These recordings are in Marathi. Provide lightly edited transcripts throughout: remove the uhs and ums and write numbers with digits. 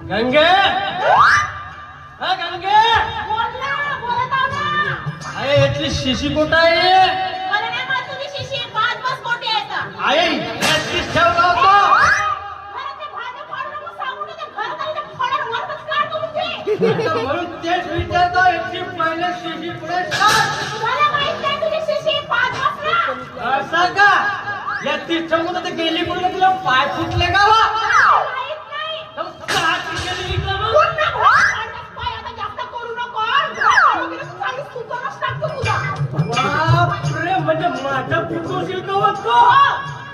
गंगे गंगे अरे इतनी शिशी कुठं आहे आई ठेवला होतो म्हणून तेच विचारतो इतकी पहिले शिशी पुढे असं का या तीर्थंकून तर गेली कुठे तुला पाय फुटले का बापरे म्हणजे माझं पुटवशील का होतो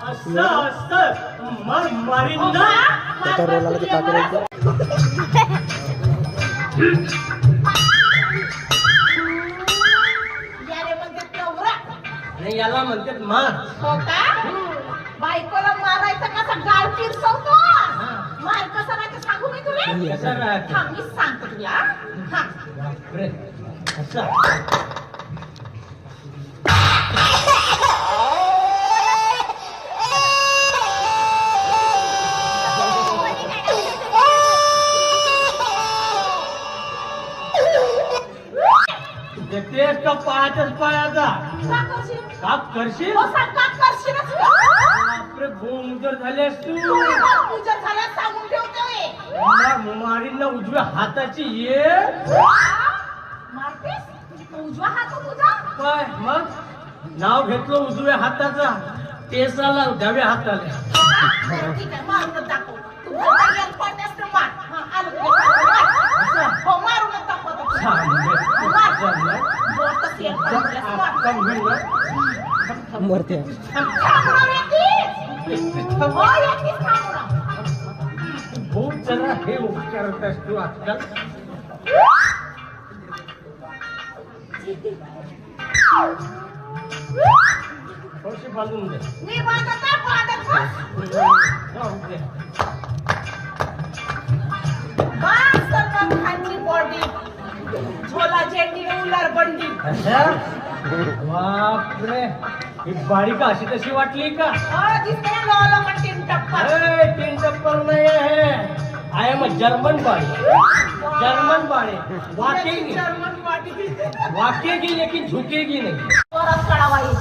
असं असं मग मारीन ना नाही याला म्हणतात मार हो का बायकोला मारायचं कसा गाळ फिरसवतो मार कसा राहायचं सांगू मी तुला मी सांगतो तुला बापरे असं तेच का पायाच्याच पायाचा काप करशील बापरे भूमुजर झालेस तू सांगून ठेवतोय मारीन ना उजव्या हाताची ये मारतेस उजवा हात तुझा काय मग नाव घेतलं उजव्या हाताचा केसाला डाव्या हाताला ठीक आहे मारूनच दाखव तू पडण्यास मार हो मारूनच दाखवतो मरते बहुत जरा हे उपचार करतेस तू आजकाल थोडीशी बांधून दे मी बांधत सलमान खानची बॉडी झोला झेंडी उलार बंडी बापरे ही बाडी का अशी तशी वाटली का दिसते लोला पण तीन टप्पा तीन टप्पर नहीं है आई एम जर्मन बाड़ी वाकेगी जर्मन बॉडी वाकेगी लेकिन झुकेगी नहीं परत कळावाई